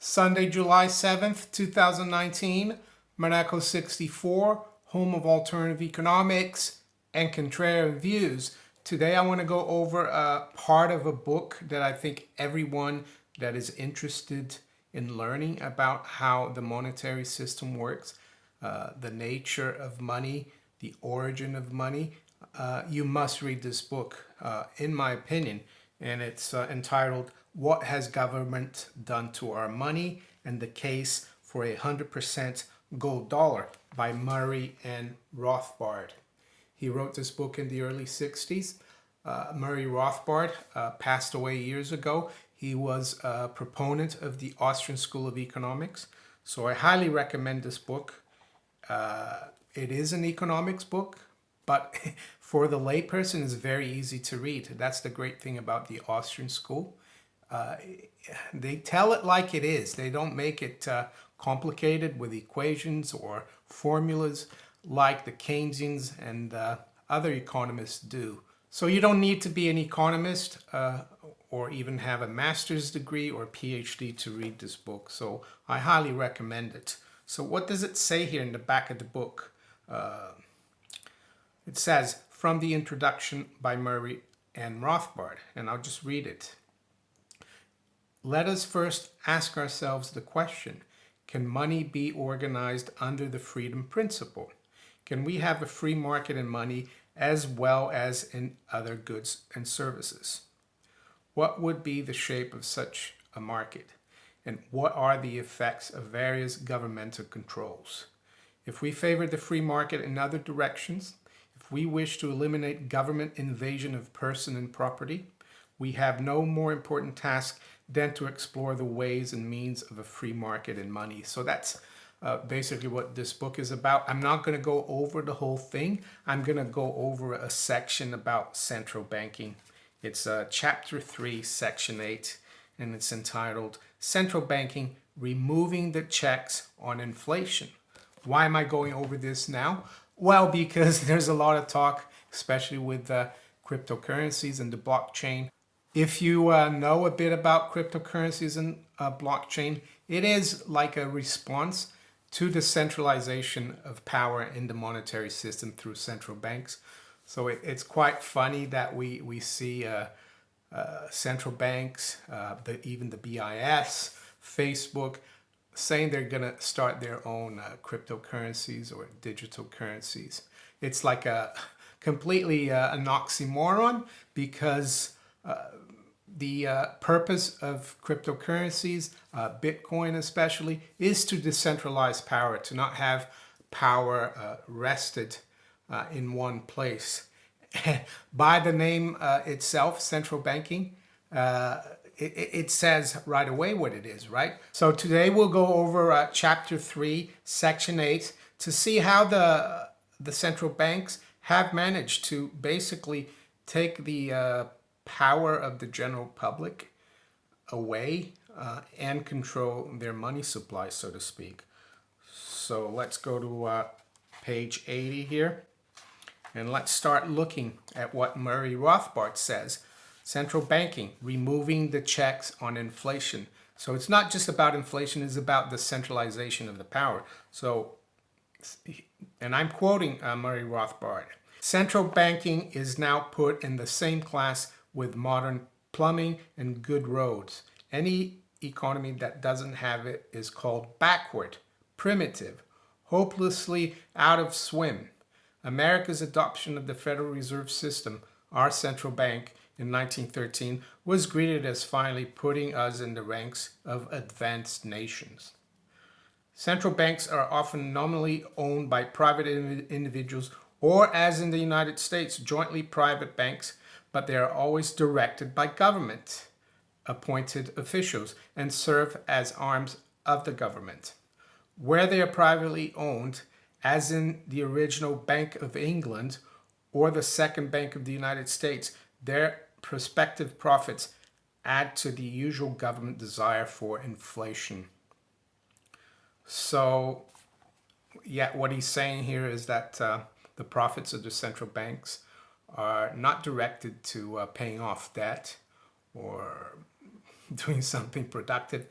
Sunday, July 7th, 2019, Maneco 64, home of alternative economics and contrarian views. Today I want to go over a part of a book that I think everyone that is interested in learning about how the monetary system works, the nature of money, the origin of money, you must read this book, in my opinion. And it's entitled, What Has Government Done to Our Money? And the Case for a 100% Gold Dollar by Murray and Rothbard. He wrote this book in the early 60s. Murray Rothbard passed away years ago. He was a proponent of the Austrian School of Economics. So I highly recommend this book. It is an economics book, but for the layperson, it's very easy to read. That's the great thing about the Austrian school. They tell it like it is. They don't make it complicated with equations or formulas like the Keynesians and other economists do. So you don't need to be an economist or even have a master's degree or PhD to read this book. So I highly recommend it. So what does it say here in the back of the book? It says, from the introduction by Murray and Rothbard, and I'll just read it. Let us first ask ourselves the question, can money be organized under the freedom principle? Can we have a free market in money as well as in other goods and services? What would be the shape of such a market? And what are the effects of various governmental controls? If we favor the free market in other directions, if we wish to eliminate government invasion of person and property, we have no more important task than to explore the ways and means of a free market in money. So that's basically what this book is about. I'm not going to go over the whole thing. I'm going to go over a section about central banking. It's chapter 3, section 8, and it's entitled Central Banking, Removing the Checks on Inflation. Why am I going over this now? Well, because there's a lot of talk, especially with cryptocurrencies and the blockchain. If you know a bit about cryptocurrencies and blockchain, it is like a response to the centralization of power in the monetary system through central banks. So it's quite funny that we see central banks, even the BIS, Facebook, saying they're going to start their own cryptocurrencies or digital currencies. It's like a completely an oxymoron, because the purpose of cryptocurrencies, Bitcoin especially, is to decentralize power, to not have power rested in one place. By the name itself, central banking, it says right away what it is, right? So today we'll go over chapter 3, section 8, to see how the central banks have managed to basically take the power of the general public away and control their money supply, so to speak. So let's go to page 80 here, and let's start looking at what Murray Rothbard says. Central banking, removing the checks on inflation. So it's not just about inflation, it's about the centralization of the power. So, and I'm quoting Murray Rothbard. Central banking is now put in the same class with modern plumbing and good roads. Any economy that doesn't have it is called backward, primitive, hopelessly out of swim. America's adoption of the Federal Reserve System, our central bank, in 1913 was greeted as finally putting us in the ranks of advanced nations. Central banks are often nominally owned by private individuals, or as in the United States, jointly private banks, but they are always directed by government appointed officials and serve as arms of the government. Where they are privately owned, as in the original Bank of England or the Second Bank of the United States, their prospective profits add to the usual government desire for inflation. So, yeah, what he's saying here is that the profits of the central banks are not directed to paying off debt or doing something productive.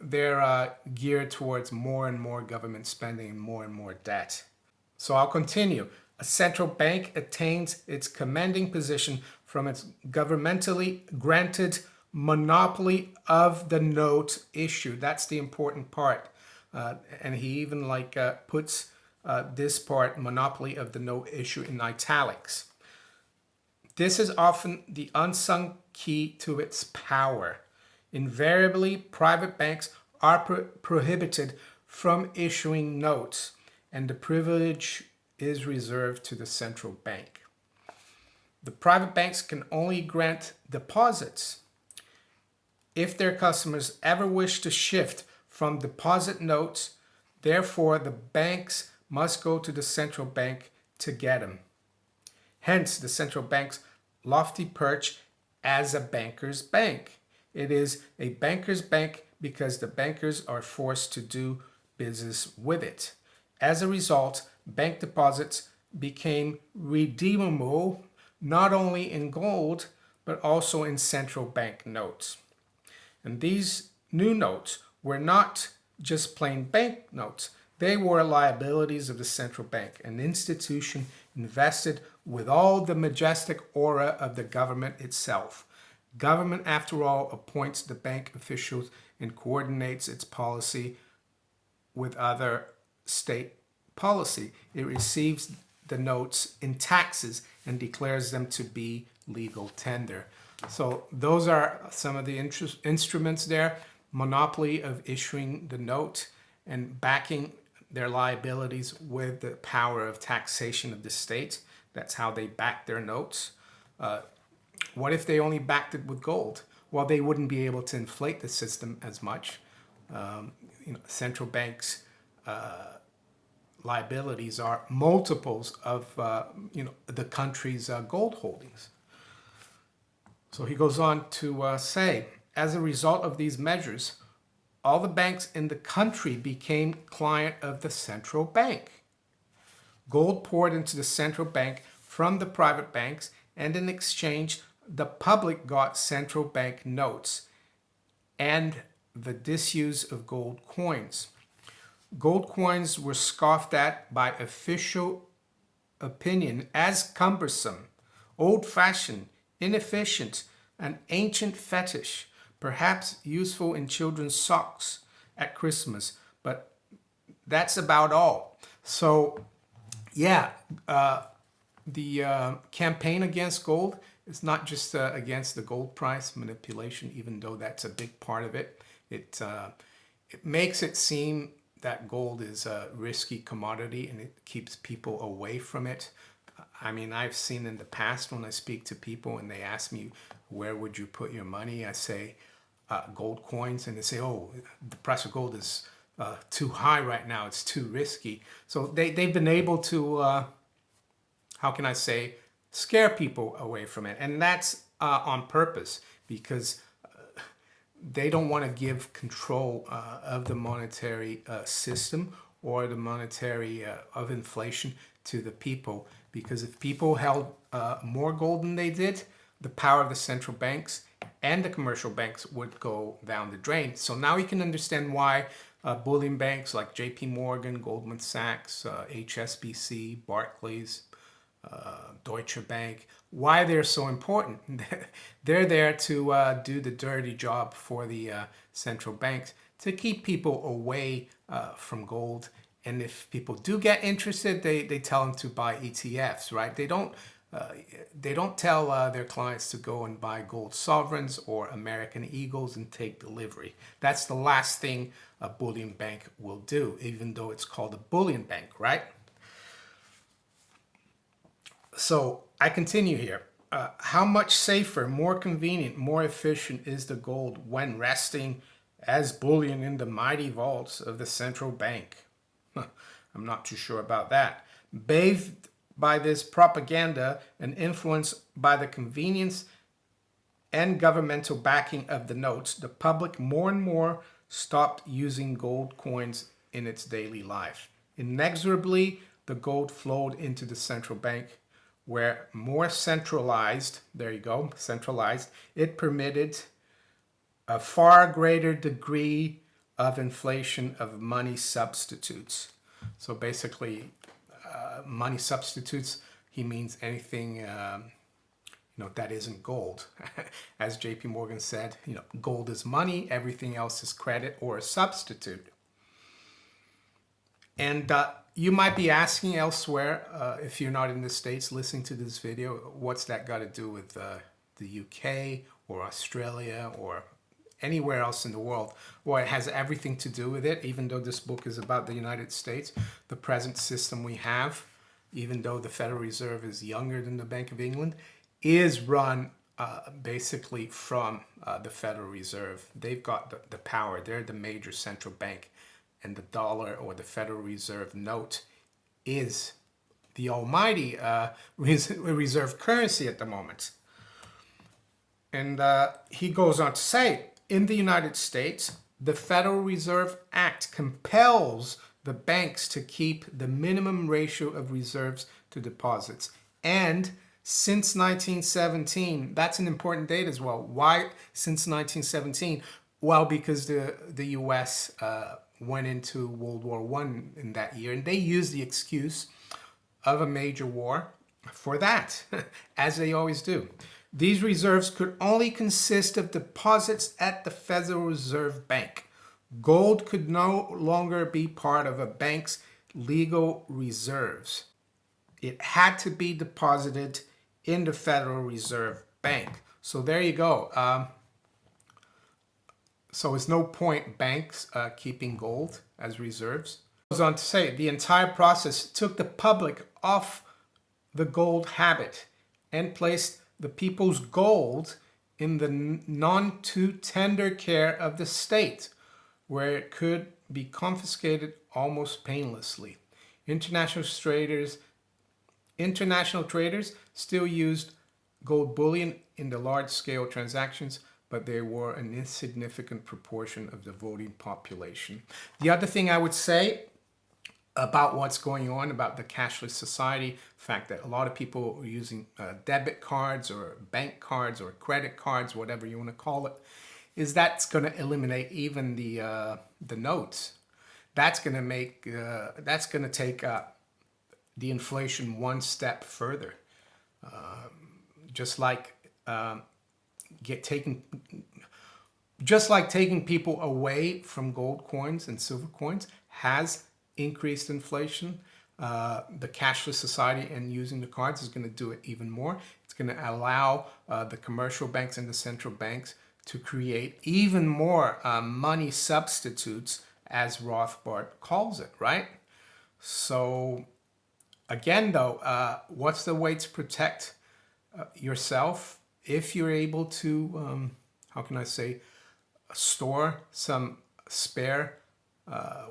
they're geared towards more and more government spending and more debt. So I'll continue. A central bank attains its commanding position from its governmentally granted monopoly of the note issue. That's the important part. And he even puts this part, monopoly of the note issue, in italics. This is often the unsung key to its power. Invariably, private banks are prohibited from issuing notes, and the privilege is reserved to the central bank. The private banks can only grant deposits. If their customers ever wish to shift from deposit notes, therefore the banks must go to the central bank to get them. Hence, the central bank's lofty perch as a banker's bank. It is a banker's bank because the bankers are forced to do business with it. As a result, bank deposits became redeemable not only in gold, but also in central bank notes. And these new notes were not just plain bank notes. They were liabilities of the central bank, an institution invested with all the majestic aura of the government itself. Government, after all, appoints the bank officials and coordinates its policy with other state policy. It receives the notes in taxes and declares them to be legal tender. So those are some of the instruments there. Monopoly of issuing the note and backing their liabilities with the power of taxation of the state. That's how they back their notes. What if they only backed it with gold? Well, they wouldn't be able to inflate the system as much. Central banks' liabilities are multiples of the country's gold holdings. So he goes on to say, as a result of these measures, all the banks in the country became client of the central bank. Gold poured into the central bank from the private banks, and in exchange, the public got central bank notes and the disuse of gold coins. Gold coins were scoffed at by official opinion as cumbersome, old-fashioned, inefficient, an ancient fetish, perhaps useful in children's socks at Christmas, but that's about all. So, yeah, the campaign against gold is not just against the gold price manipulation, even though that's a big part of it. It makes it seem that gold is a risky commodity and it keeps people away from it. I mean, I've seen in the past when I speak to people and they ask me, where would you put your money? I say, gold coins. And they say, oh, the price of gold is too high right now. It's too risky. So they've been able to, how can I say, scare people away from it. And that's on purpose because they don't want to give control of the monetary system or the monetary of inflation to the people. Because if people held more gold than they did, the power of the central banks and the commercial banks would go down the drain. So now you can understand why bullion banks like JP Morgan, Goldman Sachs, HSBC, Barclays, Deutsche Bank, why they're so important. They're there to do the dirty job for the central banks to keep people away from gold. And if people do get interested, they tell them to buy ETFs, right? They don't tell their clients to go and buy gold sovereigns or American Eagles and take delivery. That's the last thing a bullion bank will do, even though it's called a bullion bank, right? So I continue here. How much safer, more convenient, more efficient is the gold when resting as bullion in the mighty vaults of the central bank? I'm not too sure about that. Bathed by this propaganda and influenced by the convenience and governmental backing of the notes, the public more and more stopped using gold coins in its daily life. Inexorably, the gold flowed into the central bank, where more centralized, there you go, centralized, it permitted a far greater degree of inflation of money substitutes. So basically, money substitutes, he means anything that isn't gold. As JP Morgan said, gold is money, everything else is credit or a substitute. And you might be asking elsewhere, if you're not in the States listening to this video, what's that got to do with the UK or Australia or anywhere else in the world? Well, it has everything to do with it, even though this book is about the United States. The present system we have, even though the Federal Reserve is younger than the Bank of England, is run basically from the Federal Reserve. They've got the power. They're the major central bank. And the dollar or the Federal Reserve note is the almighty reserve currency at the moment. And he goes on to say, in the United States, the Federal Reserve Act compels the banks to keep the minimum ratio of reserves to deposits. And since 1917, that's an important date as well. Why since 1917? Well, because the U.S. Went into World War I in that year, and they used the excuse of a major war for that, as they always do. These reserves could only consist of deposits at the Federal Reserve Bank. Gold could no longer be part of a bank's legal reserves. It had to be deposited in the Federal Reserve Bank. So there you go. So it's no point banks keeping gold as reserves. It goes on to say, the entire process took the public off the gold habit and placed the people's gold in the none too tender care of the state, where it could be confiscated almost painlessly. International traders still used gold bullion in the large-scale transactions, but they were an insignificant proportion of the voting population. The other thing I would say about what's going on about the cashless society, the fact that a lot of people are using debit cards or bank cards or credit cards, whatever you want to call it, is that's going to eliminate even the notes. That's going to take the inflation one step further. Just like taking people away from gold coins and silver coins has increased inflation. The cashless society and using the cards is going to do it even more. It's going to allow the commercial banks and the central banks to create even more money substitutes, as Rothbard calls it, right? So again, though, what's the way to protect yourself if you're able to, store some spare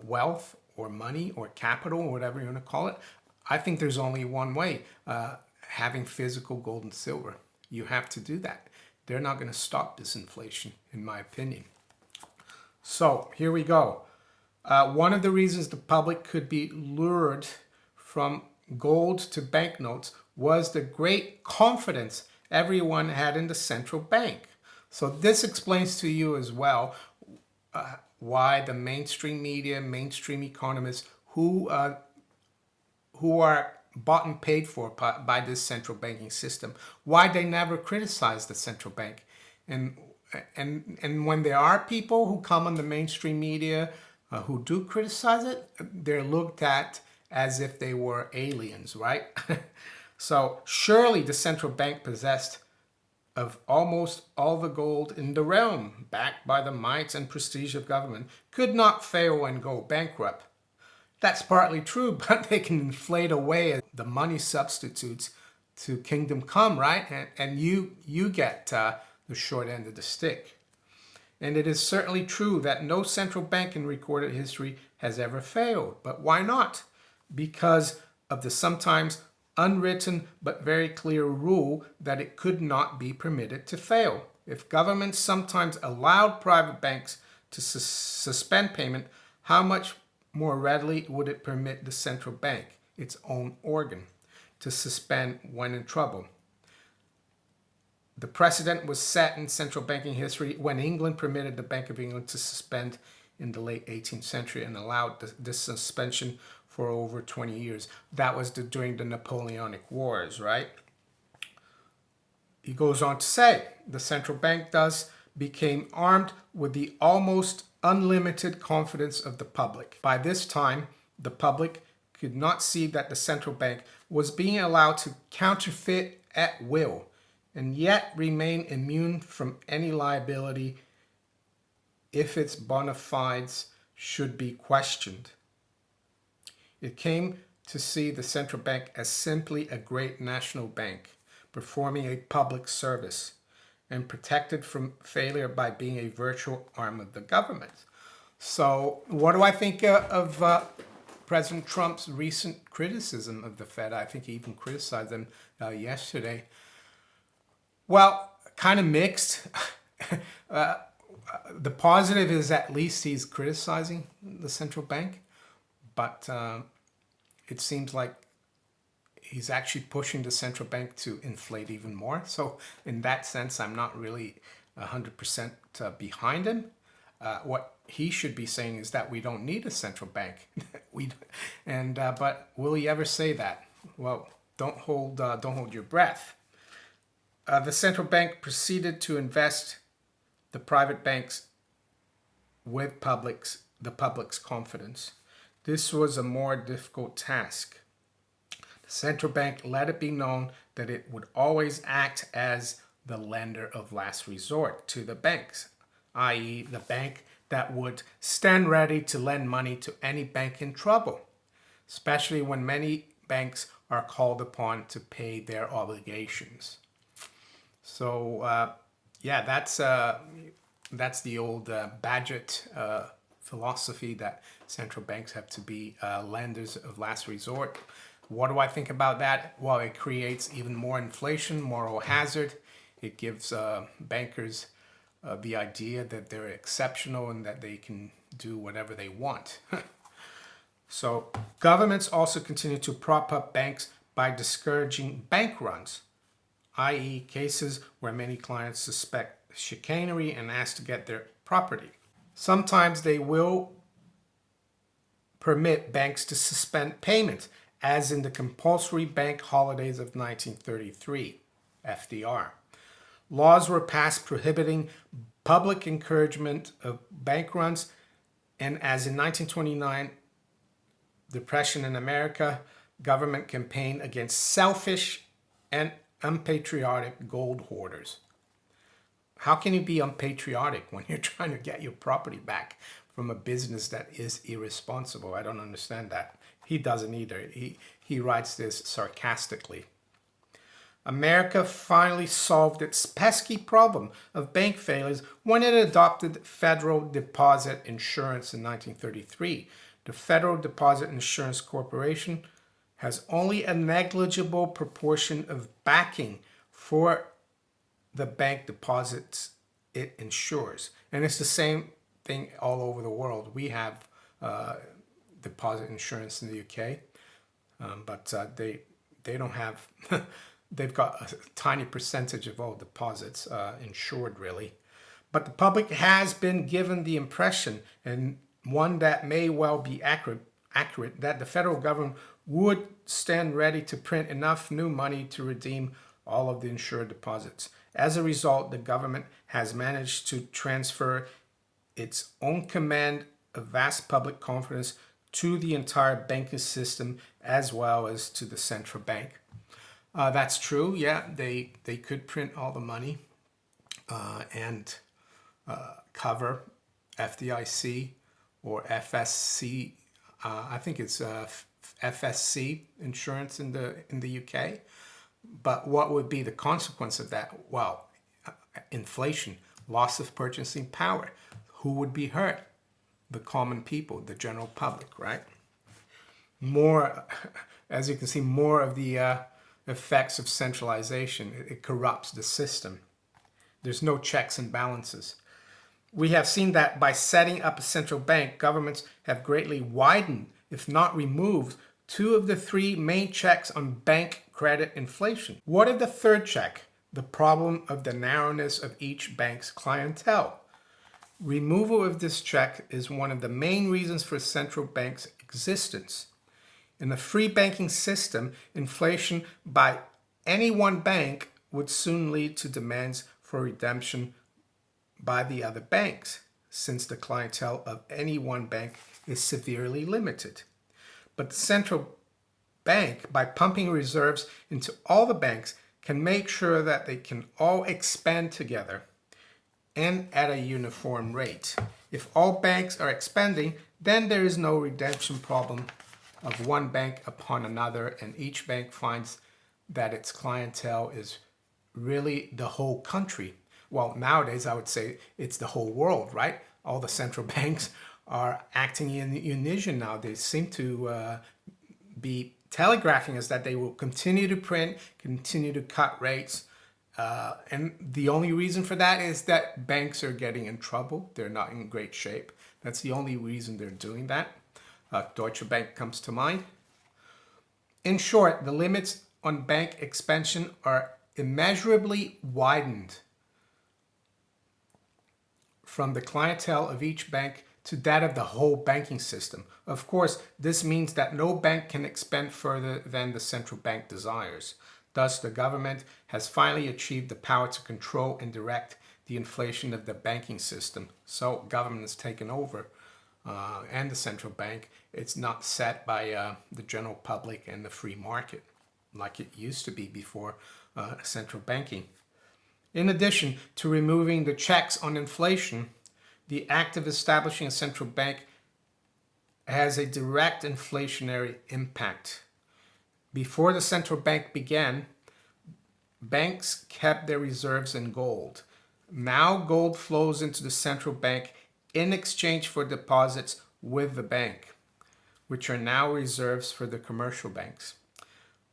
wealth or money or capital or whatever you want to call it? I think there's only one way, having physical gold and silver. You have to do that. They're not going to stop this inflation, in my opinion. So here we go. One of the reasons the public could be lured from gold to banknotes was the great confidence everyone had in the central bank. So this explains to you as well why the mainstream media, mainstream economists who are bought and paid for by this central banking system, why they never criticize the central bank. And when there are people who come on the mainstream media who do criticize it, they're looked at as if they were aliens, right? So surely the central bank possessed of almost all the gold in the realm, backed by the might and prestige of government, could not fail and go bankrupt. That's partly true, but they can inflate away the money substitutes to kingdom come, right? And you get the short end of the stick. And it is certainly true that no central bank in recorded history has ever failed. But why not? Because of the sometimes unwritten but very clear rule that it could not be permitted to fail. If governments sometimes allowed private banks to suspend payment, how much more readily would it permit the central bank, its own organ, to suspend when in trouble? The precedent was set in central banking history when England permitted the Bank of England to suspend in the late 18th century and allowed this suspension for over 20 years. That was during the Napoleonic Wars, right? He goes on to say, the central bank thus became armed with the almost unlimited confidence of the public. By this time, the public could not see that the central bank was being allowed to counterfeit at will and yet remain immune from any liability if its bona fides should be questioned. It came to see the central bank as simply a great national bank, performing a public service and protected from failure by being a virtual arm of the government. So what do I think of President Trump's recent criticism of the Fed? I think he even criticized them yesterday. Well, kind of mixed. The positive is at least he's criticizing the central bank, but it seems like he's actually pushing the central bank to inflate even more. So in that sense, I'm not really 100% behind him. What he should be saying is that we don't need a central bank. But will he ever say that? Well, don't hold your breath. The central bank proceeded to invest the private banks with the public's confidence. This was a more difficult task. The central bank let it be known that it would always act as the lender of last resort to the banks, i.e. the bank that would stand ready to lend money to any bank in trouble, especially when many banks are called upon to pay their obligations. So yeah, that's the old Bagehot philosophy that central banks have to be lenders of last resort. What do I think about that? Well, it creates even more inflation, moral hazard. It gives bankers the idea that they're exceptional and that they can do whatever they want. So governments also continue to prop up banks by discouraging bank runs, i.e. cases where many clients suspect chicanery and ask to get their property. Sometimes they will permit banks to suspend payments, as in the compulsory bank holidays of 1933, FDR. Laws were passed prohibiting public encouragement of bank runs, and as in 1929, Depression in America, government campaigned against selfish and unpatriotic gold hoarders. How can you be unpatriotic when you're trying to get your property back from a business that is irresponsible? I don't understand that. He doesn't either. He writes this sarcastically. America finally solved its pesky problem of bank failures when it adopted federal deposit insurance in 1933. The Federal Deposit Insurance Corporation has only a negligible proportion of backing for the bank deposits it insures. And it's the same thing all over the world. We have deposit insurance in the UK, but they don't have, they've got a tiny percentage of all deposits insured really. But the public has been given the impression, and one that may well be accurate, that the federal government would stand ready to print enough new money to redeem all of the insured deposits. As a result, the government has managed to transfer its own command of vast public confidence to the entire banking system as well as to the central bank. That's true, yeah, they could print all the money and cover FDIC or FSC, I think it's FSC insurance in the UK. But what would be the consequence of that? Well, inflation, loss of purchasing power. Who would be hurt? The common people, the general public, right? More, as you can see, more of the effects of centralization. It corrupts the system. There's no checks and balances. We have seen that by setting up a central bank, governments have greatly widened, if not removed, two of the three main checks on bank credit inflation. What if the third check, the problem of the narrowness of each bank's clientele. Removal of this check is one of the main reasons for central banks' existence. In a free banking system, inflation by any one bank would soon lead to demands for redemption by the other banks, since the clientele of any one bank is severely limited. But the central bank, by pumping reserves into all the banks, can make sure that they can all expand together and at a uniform rate. If all banks are expanding, then there is no redemption problem of one bank upon another, and each bank finds that its clientele is really the whole country. Well, nowadays I would say it's the whole world, right? All the central banks are acting in unison now. They seem to be telegraphing us that they will continue to print, continue to cut rates. And the only reason for that is that banks are getting in trouble. They're not in great shape. That's the only reason they're doing that. Deutsche Bank comes to mind. In short, the limits on bank expansion are immeasurably widened from the clientele of each bank to that of the whole banking system. Of course, this means that no bank can expand further than the central bank desires. Thus, the government has finally achieved the power to control and direct the inflation of the banking system. So government has taken over, and the central bank. It's not set by the general public and the free market like it used to be before central banking. In addition to removing the checks on inflation, the act of establishing a central bank has a direct inflationary impact. Before the central bank began, banks kept their reserves in gold. Now gold flows into the central bank in exchange for deposits with the bank, which are now reserves for the commercial banks.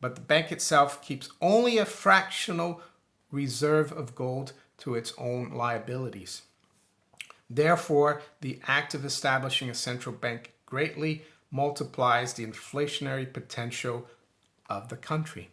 But the bank itself keeps only a fractional reserve of gold to its own liabilities. Therefore, the act of establishing a central bank greatly multiplies the inflationary potential of the country.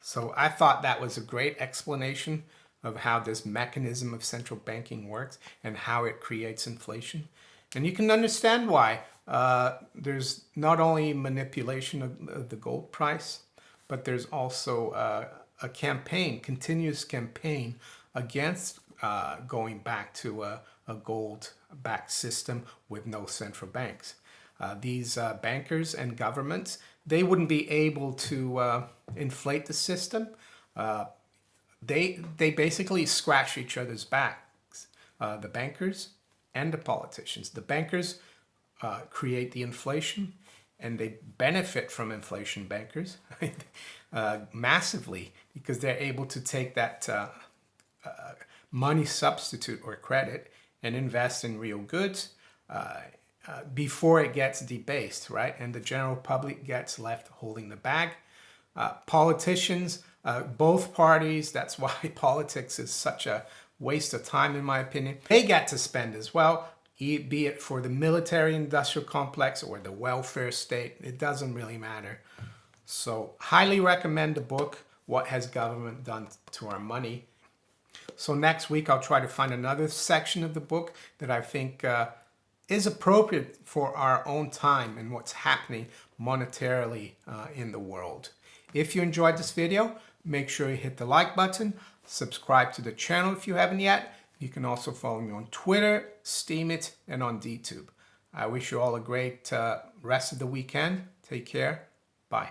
So I thought that was a great explanation of how this mechanism of central banking works and how it creates inflation. And you can understand why there's not only manipulation of the gold price, but there's also a campaign, continuous campaign against going back to a gold-backed system with no central banks. These bankers and governments, they wouldn't be able to inflate the system. They basically scratch each other's backs, the bankers and the politicians. The bankers create the inflation, and they benefit from inflation, bankers, massively, because they're able to take that money substitute or credit and invest in real goods before it gets debased, right? And the general public gets left holding the bag. Politicians, both parties, that's why politics is such a waste of time, in my opinion. They get to spend as well, be it for the military-industrial complex or the welfare state. It doesn't really matter. So highly recommend the book, What Has Government Done to Our Money? So next week, I'll try to find another section of the book that I think is appropriate for our own time and what's happening monetarily in the world. If you enjoyed this video, make sure you hit the like button, subscribe to the channel if you haven't yet. You can also follow me on Twitter, Steemit, and on DTube. I wish you all a great rest of the weekend. Take care. Bye.